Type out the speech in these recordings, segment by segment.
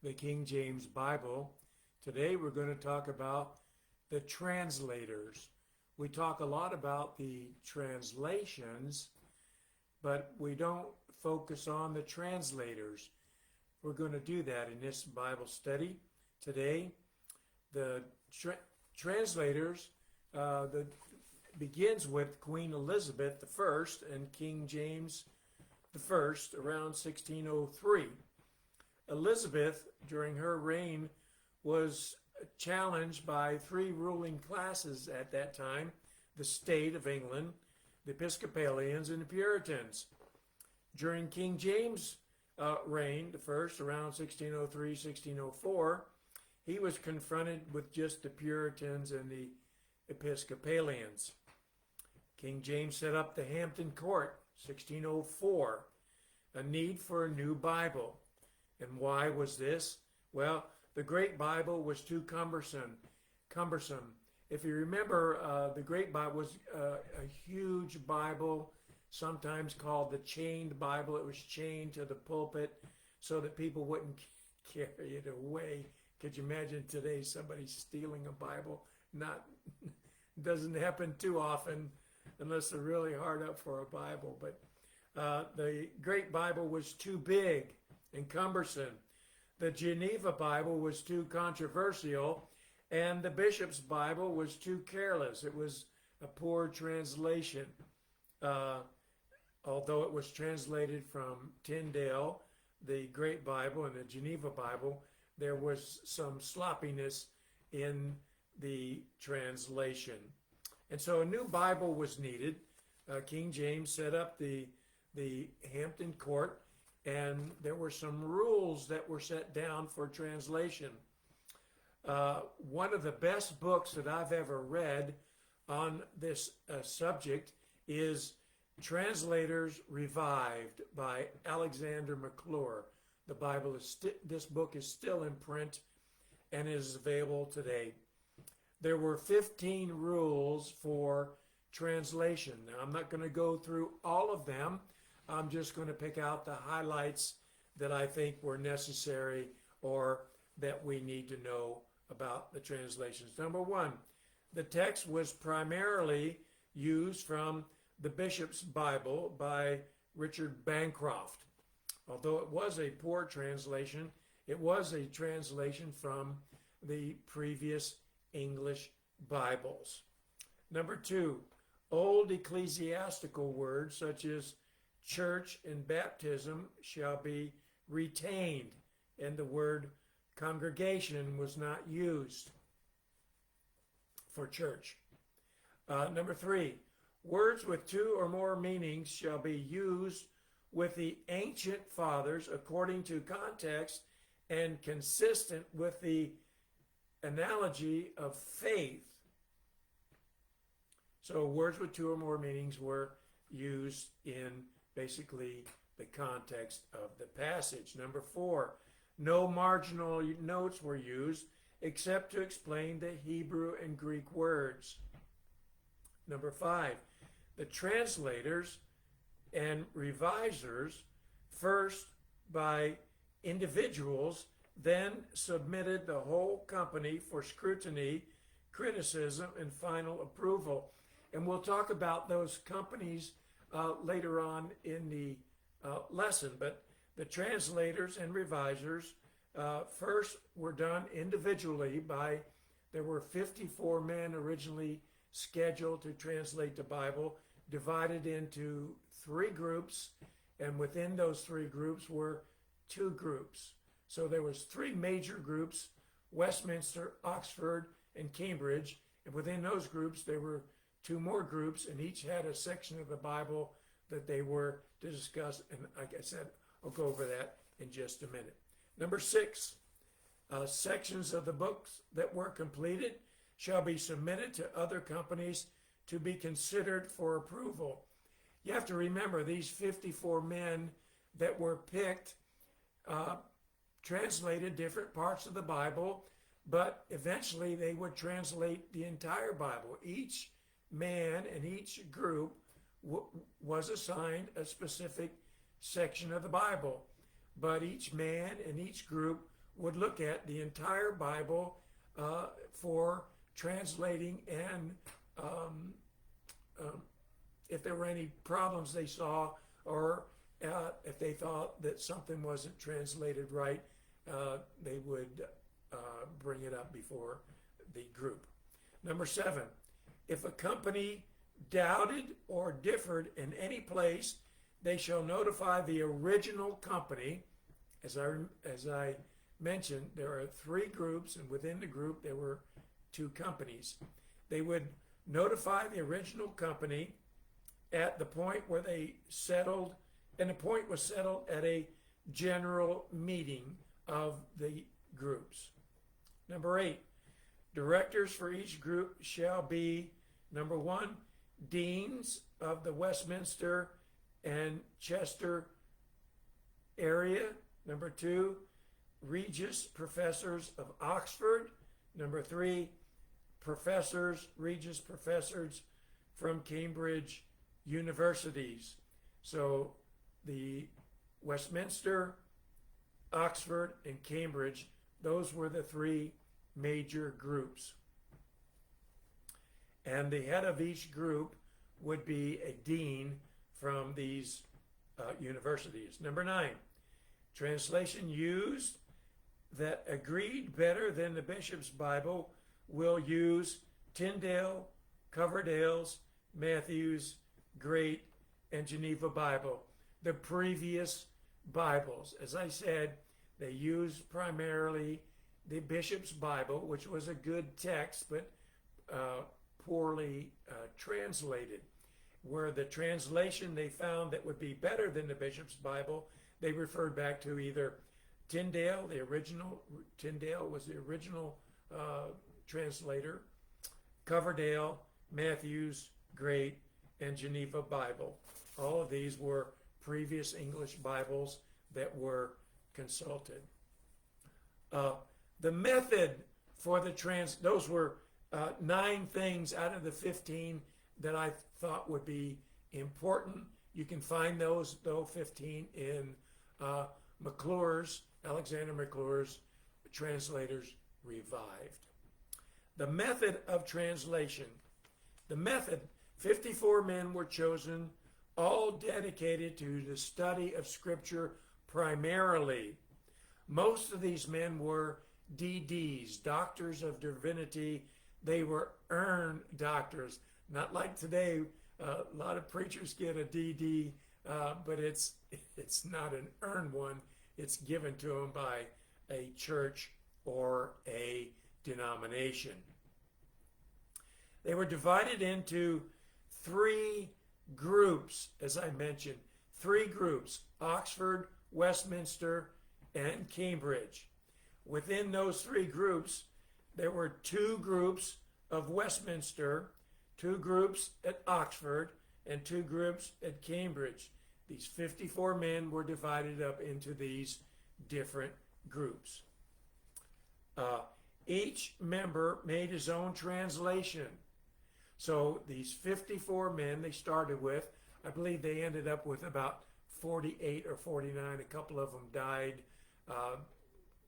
the King James Bible. Today we're going to talk about the translators. We talk a lot about the translations, but we don't focus on the translators. We're going to do that in this Bible study today. The translators begins with Queen Elizabeth I and King James I around 1603. Elizabeth, during her reign, was challenged by three ruling classes at that time: the state of England, the Episcopalians, and the Puritans. During King James' reign, the first, around 1603, 1604, he was confronted with just the Puritans and the Episcopalians. King James set up the Hampton Court, 1604, a need for a new Bible. And why was this? Well, the Great Bible was too cumbersome. If you remember, the Great Bible was a huge Bible, sometimes called the chained Bible. It was chained to the pulpit so that people wouldn't carry it away. Could you imagine today somebody stealing a Bible? Doesn't happen too often unless they're really hard up for a Bible. But the Great Bible was too big and cumbersome. The Geneva Bible was too controversial, and the Bishop's Bible was too careless. It was a poor translation. Although it was translated from Tyndale, the Great Bible, and the Geneva Bible, there was some sloppiness in the translation. And so a new Bible was needed. King James set up the Hampton Court, and there were some rules that were set down for translation. One of the best books that I've ever read on this subject is Translators Revived by Alexander McClure. This book is still in print and is available today. There were 15 rules for translation. Now, I'm not going to go through all of them. I'm just going to pick out the highlights that I think were necessary or that we need to know about the translations. Number one, the text was primarily used from the Bishop's Bible by Richard Bancroft. Although it was a poor translation, it was a translation from the previous English Bibles. Number two, old ecclesiastical words such as church and baptism shall be retained, and the word congregation was not used for church. Number three, words with two or more meanings shall be used with the ancient fathers according to context and consistent with the analogy of faith. So words with two or more meanings were used in basically the context of the passage. Number four, no marginal notes were used except to explain the Hebrew and Greek words. Number five, the translators and revisers, first by individuals, then submitted the whole company for scrutiny, criticism, and final approval. And we'll talk about those companies later on in the lesson. But the translators and revisers first were done individually there were 54 men originally scheduled to translate the Bible, divided into three groups, and within those three groups were two groups. So there was three major groups: Westminster, Oxford, and Cambridge. And within those groups, there were two more groups, and each had a section of the Bible that they were to discuss. And like I said, I'll go over that in just a minute. Number six, sections of the books that were completed shall be submitted to other companies to be considered for approval. You have to remember, these 54 men that were picked translated different parts of the Bible, but eventually they would translate the entire Bible. Each man and each group was assigned a specific section of the Bible, but each man and each group would look at the entire Bible for translating and if there were any problems they saw, or if they thought that something wasn't translated right, they would bring it up before the group. Number 7, if a company doubted or differed in any place, they shall notify the original company. As I mentioned, there are 3 groups, and within the group there were 2 companies. They would notify the original company at the point where they settled, and the point was settled at a general meeting of the groups. Number 8, directors for each group shall be, number 1, deans of the Westminster and Chester area. Number 2, Regius professors of Oxford. Number 3, Regius professors from Cambridge universities. So the Westminster, Oxford, and Cambridge, those were the 3 major groups. And the head of each group would be a dean from these universities. Number 9, translation used that agreed better than the bishop's Bible will use Tyndale, Coverdale's, Matthew's, Great, and Geneva Bible, the previous Bibles. As I said, they used primarily the bishop's Bible, which was a good text, but poorly translated. Where the translation they found that would be better than the bishop's Bible, they referred back to either Tyndale, Tyndale was the original translator, Coverdale, Matthew's, Great, and Geneva Bible. All of these were previous English Bibles that were consulted. The method for the those were 9 things out of the 15 that I thought would be important. You can find those, though, 15 in Alexander McClure's Translators Revived. The method of translation. The method, 54 men were chosen, all dedicated to the study of Scripture primarily. Most of these men were DDs, doctors of divinity. They were earned doctors. Not like today, a lot of preachers get a DD, but it's not an earned one. It's given to them by a church or a denomination. They were divided into 3 groups, as I mentioned. 3 groups: Oxford, Westminster, and Cambridge. Within those 3 groups, there were 2 groups of Westminster, 2 groups at Oxford, and 2 groups at Cambridge. These 54 men were divided up into these different groups. Each member made his own translation. So these 54 men they started with, I believe they ended up with about 48 or 49. A couple of them died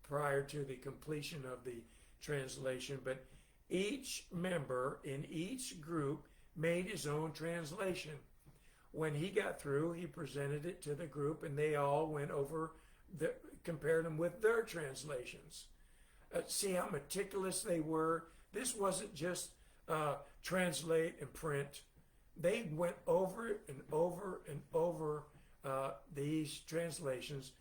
prior to the completion of the translation, but each member in each group made his own translation. When he got through, he presented it to the group, and they all went over, compared them with their translations. See how meticulous they were? This wasn't just translate and print. They went over and over and over these translations,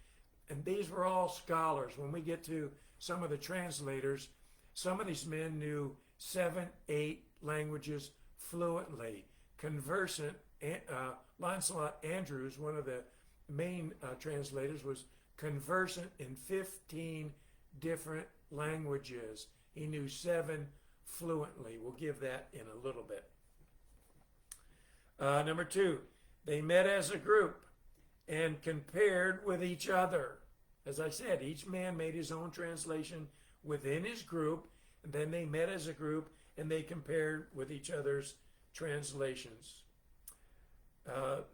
and these were all scholars. When we get to some of the translators, some of these men knew 7, 8 languages fluently, conversant. Lancelot Andrews, one of the main translators, was conversant in 15 different languages. He knew 7 fluently. We'll give that in a little bit. Number 2, they met as a group and compared with each other. As I said, each man made his own translation within his group, and then they met as a group and they compared with each other's translations.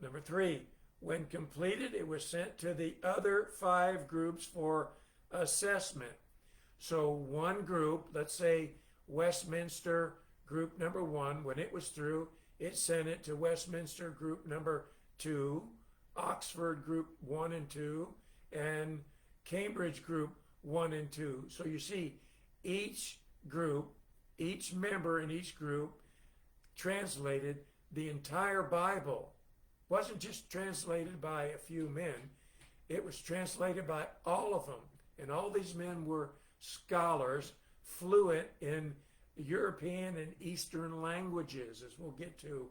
Number 3, when completed, it was sent to the other 5 groups for assessment. So one group, let's say Westminster group number 1, when it was through, it sent it to Westminster group number 2, Oxford group 1 and 2, and Cambridge group 1 and 2. So you see, each group, each member in each group translated the entire Bible. It wasn't just translated by a few men, it was translated by all of them. And all these men were scholars, fluent in European and Eastern languages, as we'll get to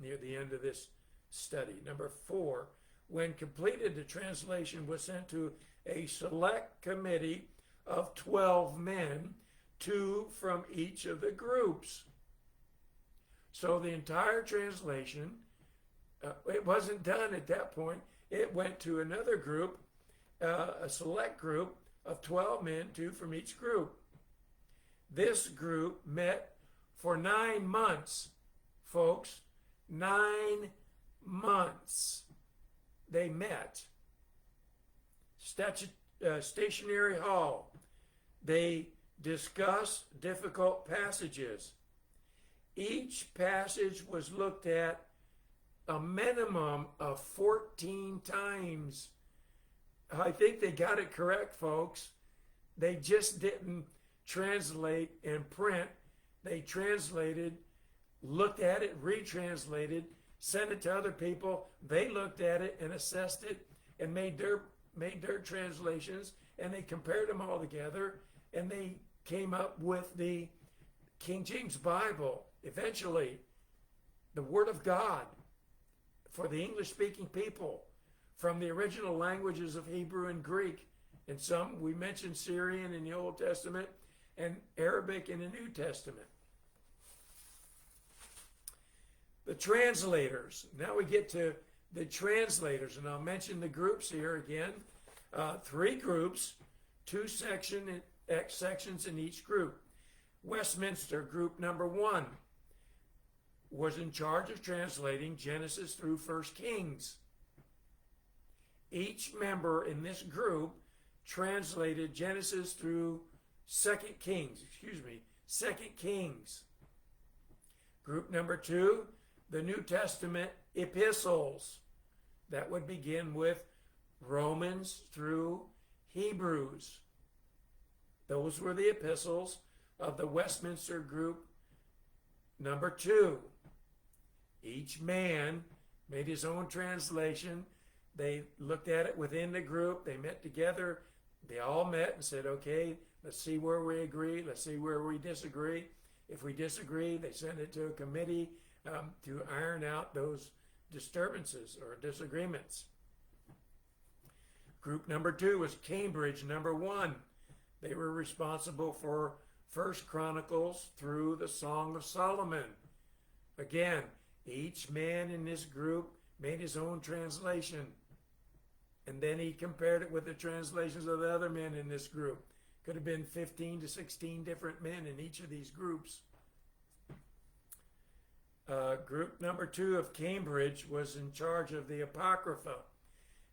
near the end of this study. Number 4, when completed, the translation was sent to a select committee of 12 men, 2 from each of the groups. So the entire translation, it wasn't done at that point. It went to another group, a select group of 12 men, 2 from each group. This group met for 9 months, folks. 9 months they met. Stationary Hall. They discussed difficult passages. Each passage was looked at a minimum of 14 times. I think they got it correct, folks. They just didn't translate and print. They translated, looked at it, retranslated, sent it to other people. They looked at it and assessed it and made their translations, and they compared them all together, and they came up with the King James Bible. Eventually, the Word of God for the English-speaking people from the original languages of Hebrew and Greek, and some, we mentioned Syrian in the Old Testament and Arabic in the New Testament. The translators. Now we get to the translators, and I'll mention the groups here again. 3 groups, 2 sections in each group. Westminster group number 1 was in charge of translating Genesis through 1 Kings. Each member in this group translated Genesis through 2 Kings. Group number 2, the New Testament epistles. That would begin with Romans through Hebrews. Those were the epistles of the Westminster group number 2. Each man made his own translation. They looked at it within the group. They met together. They all met and said, okay, let's see where we agree. Let's see where we disagree. If we disagree, they send it to a committee to iron out those disturbances or disagreements. Group number 2 was Cambridge number 1. They were responsible for 1 Chronicles through the Song of Solomon. Again, each man in this group made his own translation, and then he compared it with the translations of the other men in this group. Could have been 15 to 16 different men in each of these groups. Group number 2 of Cambridge was in charge of the Apocrypha.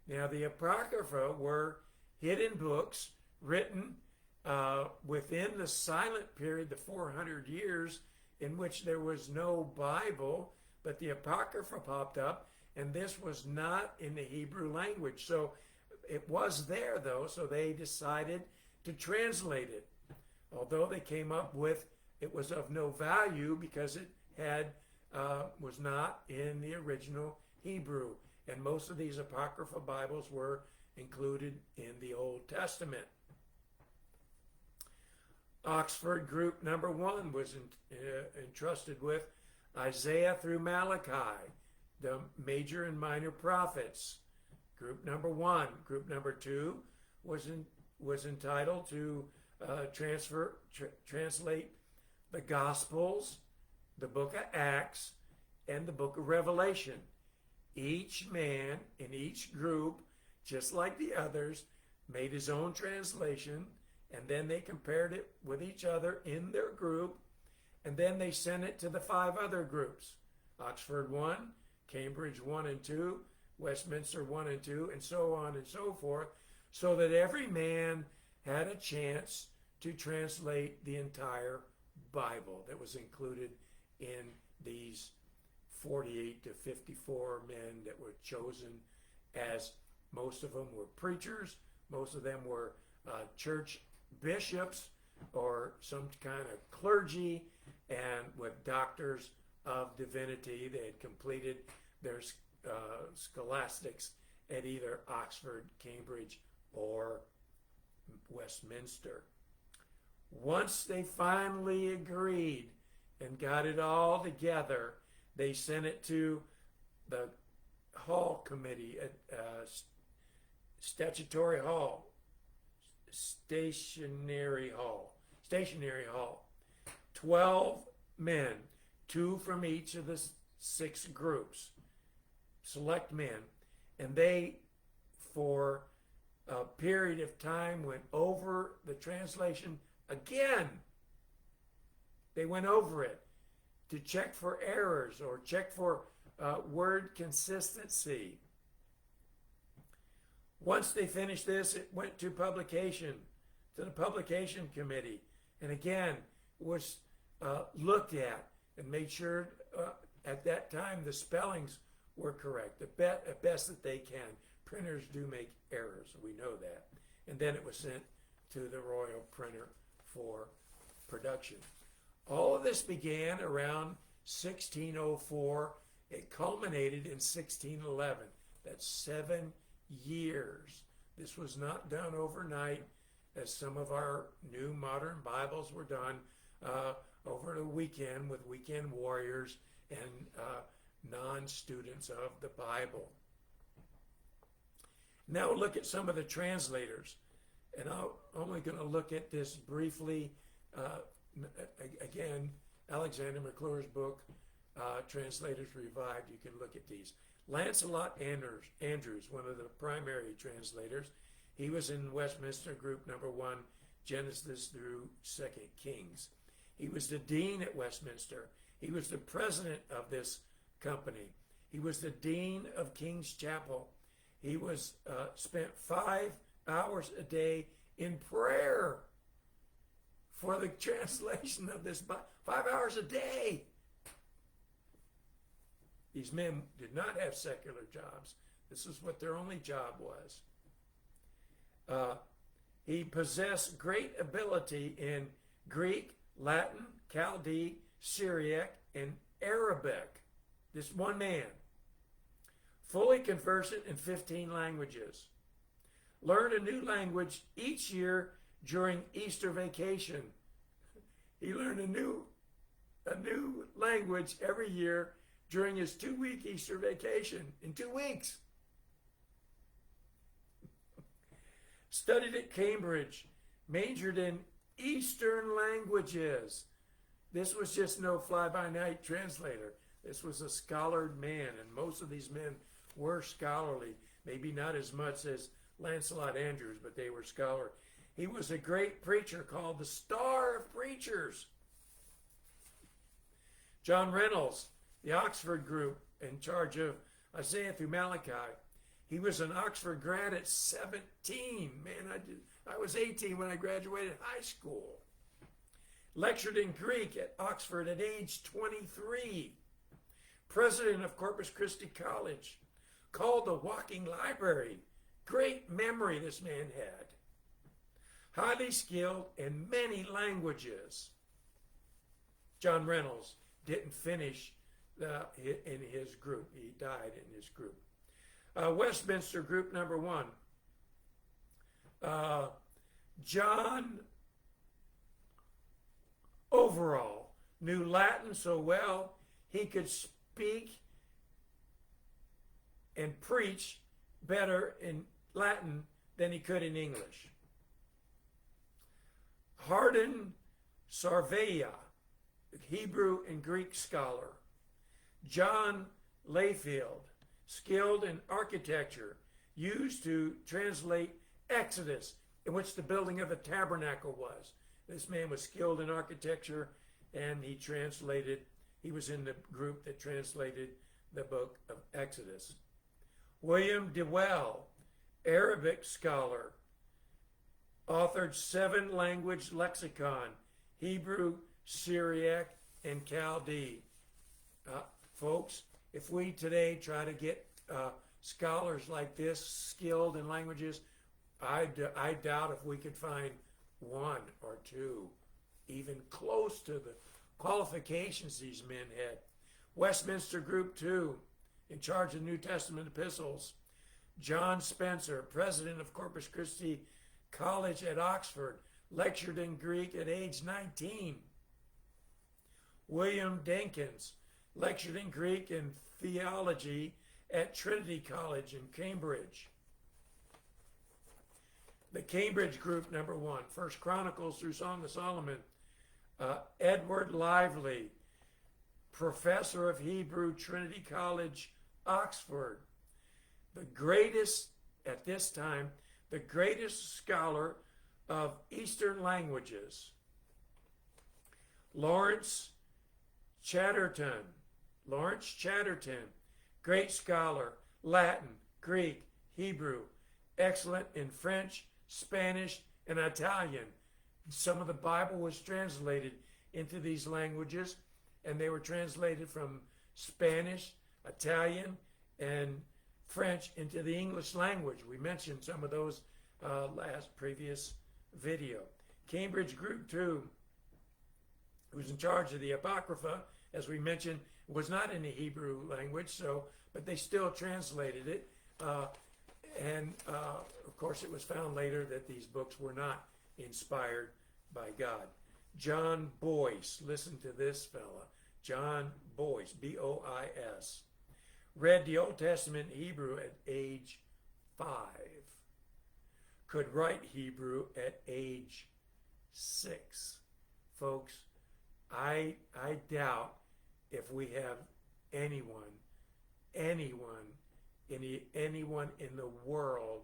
Now, the Apocrypha were hidden books written within the silent period, the 400 years in which there was no Bible, but the Apocrypha popped up, and this was not in the Hebrew language. So it was there, though, so they decided to translate it. Although they came up with it was of no value because it was not in the original Hebrew. And most of these Apocrypha Bibles were included in the Old Testament. Oxford group number 1 was entrusted with Isaiah through Malachi, the major and minor prophets. Group number 1. Group number 2 was entitled to translate the Gospels, the book of Acts, and the book of Revelation. Each man in each group, just like the others, made his own translation, and then they compared it with each other in their group, and then they sent it to the 5 other groups: Oxford 1, Cambridge 1 and 2, Westminster 1 and 2, and so on and so forth, so that every man had a chance to translate the entire Bible that was included in these 48 to 54 men that were chosen, as most of them were preachers, most of them were church bishops or some kind of clergy, and with doctors of divinity. They had completed their scholastics at either Oxford, Cambridge, or Westminster. Once they finally agreed and got it all together, they sent it to the Hall Committee at Statutory Hall, Stationery Hall. 12 men, 2 from each of the 6 groups, select men, and they, for a period of time, went over the translation again. They went over it to check for errors or check for word consistency. Once they finished this, it went to publication, to the publication committee, and again was looked at and made sure at that time the spellings were correct, the best that they can. Printers do make errors, we know that. And then it was sent to the royal printer for production. All of this began around 1604. It culminated in 1611. That's 7 years. This was not done overnight, as some of our new modern Bibles were done over the weekend with weekend warriors and non-students of the Bible. Now look at some of the translators. And I'm only going to look at this briefly. Again, Alexander McClure's book, Translators Revived, you can look at these. Lancelot Andrews, one of the primary translators, he was in Westminster Group number 1, Genesis through 2 Kings. He was the dean at Westminster. He was the president of this company. He was the dean of King's Chapel. He was spent 5 hours a day in prayer for the translation of this Bible. 5 hours a day. These men did not have secular jobs. This is what their only job was. He possessed great ability in Greek, Latin, Chaldee, Syriac, and Arabic. This one man. Fully conversant in 15 languages. Learned a new language each year during Easter vacation. He learned a new language every year during his 2-week Easter vacation, in 2 weeks. Studied at Cambridge, majored in Eastern languages. This was just no fly-by-night translator. This was a scholared man, and most of these men were scholarly. Maybe not as much as Lancelot Andrews, but they were scholar. He was a great preacher called the Star of Preachers. John Reynolds, the Oxford group in charge of Isaiah through Malachi. He was an Oxford grad at 17. Man, I was 18 when I graduated high school. Lectured in Greek at Oxford at age 23. President of Corpus Christi College. Called the walking library. Great memory this man had. Highly skilled in many languages. John Reynolds didn't finish in his group. He died in his group. Westminster Group number 1. John Overall knew Latin so well he could speak and preach better in Latin than he could in English. Hardin Sarveya, Hebrew and Greek scholar. John Layfield, skilled in architecture, used to translate Exodus, in which the building of the tabernacle was. This man was skilled in architecture, and he was in the group that translated the book of Exodus. William Dewell, Arabic scholar, Authored 7-language lexicon: Hebrew, Syriac, and Chaldee. Folks, if we today try to get scholars like this skilled in languages, I doubt if we could find one or two even close to the qualifications these men had. Westminster Group 2, in charge of New Testament epistles. John Spencer, president of Corpus Christi College at Oxford, lectured in Greek at age 19. William Denkins lectured in Greek and theology at Trinity College in Cambridge. The Cambridge Group, number 1, First Chronicles through Song of Solomon. Edward Lively, professor of Hebrew, Trinity College, Oxford. The greatest, at this time, the greatest scholar of Eastern languages. Lawrence Chatterton, great scholar, Latin, Greek, Hebrew, excellent in French, Spanish, and Italian. Some of the Bible was translated into these languages, and they were translated from Spanish, Italian, and French into the English language. We mentioned some of those previous video. Cambridge Group 2, who's in charge of the Apocrypha, as we mentioned, was not in the Hebrew language, but they still translated it. Of course, it was found later that these books were not inspired by God. John Boyce, listen to this fella. John Boyce, B-O-I-S, read the Old Testament Hebrew at age 5. Could write Hebrew at age 6. Folks, I doubt if we have anyone in the world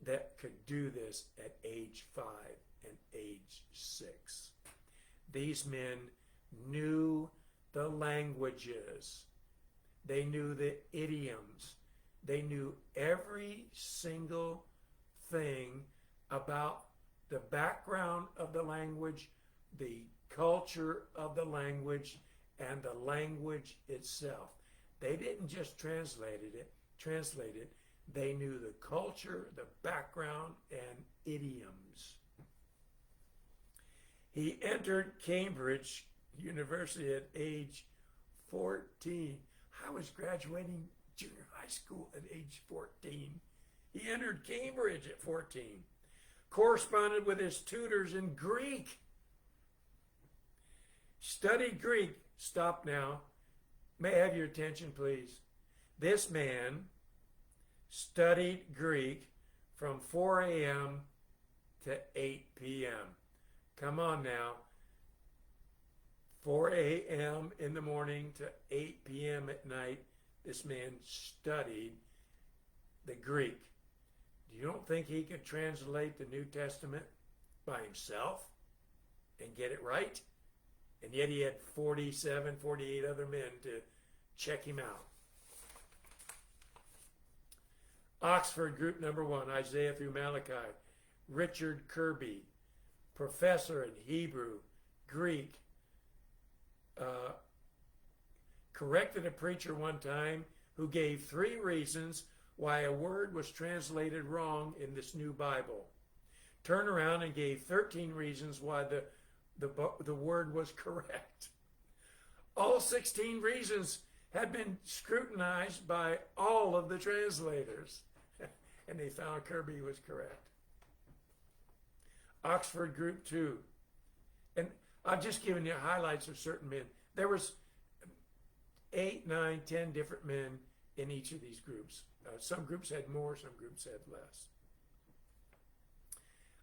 that could do this at age 5 and age 6. These men knew the languages. They knew the idioms. They knew every single thing about the background of the language, the culture of the language, and the language itself. They didn't just translate it. They knew the culture, the background, and idioms. He entered Cambridge University at age 14. I was graduating junior high school at age 14. He entered Cambridge at 14. Corresponded with his tutors in Greek. Studied Greek. Stop now. May I have your attention, please? This man studied Greek from 4 a.m. to 8 p.m. Come on now. 4 a.m. in the morning to 8 p.m. at night, this man studied the Greek. You don't think he could translate the New Testament by himself and get it right? And yet he had 47, 48 other men to check him out. Oxford Group number 1, Isaiah through Malachi. Richard Kirby, professor in Hebrew, Greek, corrected a preacher one time who gave 3 reasons why a word was translated wrong in this new Bible. Turned around and gave 13 reasons why the word was correct. All 16 reasons had been scrutinized by all of the translators, and they found Kirby was correct. Oxford Group 2. And I've just given you highlights of certain men. There was 8, 9, 10 different men in each of these groups. Some groups had more, some groups had less.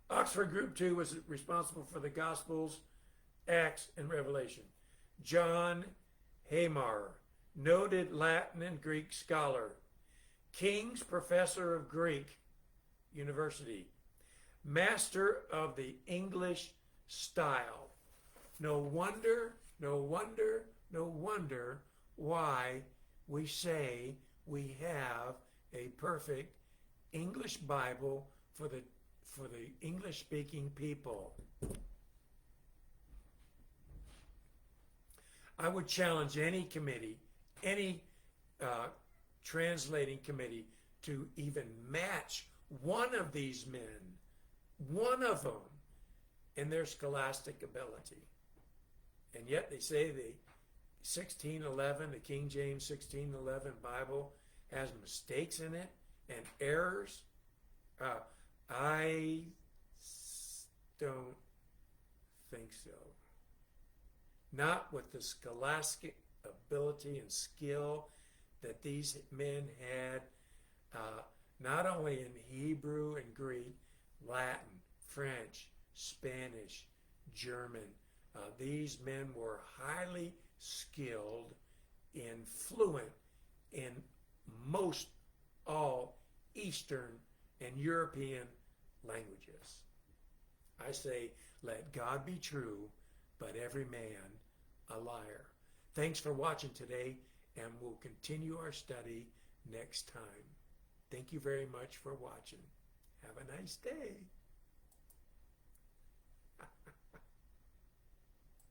Oxford Group 2 was responsible for the Gospels, Acts, and Revelation. John Haymar, noted Latin and Greek scholar, King's Professor of Greek University, master of the English style. No wonder why we say we have a perfect English Bible for the for the English-speaking people. I would challenge any committee, any translating committee, to even match one of these men, one of them, in their scholastic ability. And yet they say the 1611, the King James 1611 Bible has mistakes in it and errors. I don't think so. Not with the scholastic ability and skill that these men had, not only in Hebrew and Greek, Latin, French, Spanish, German. These men were highly skilled and fluent in most all Eastern and European languages. I say, let God be true, but every man a liar. Thanks for watching today, and we'll continue our study next time. Thank you very much for watching. Have a nice day.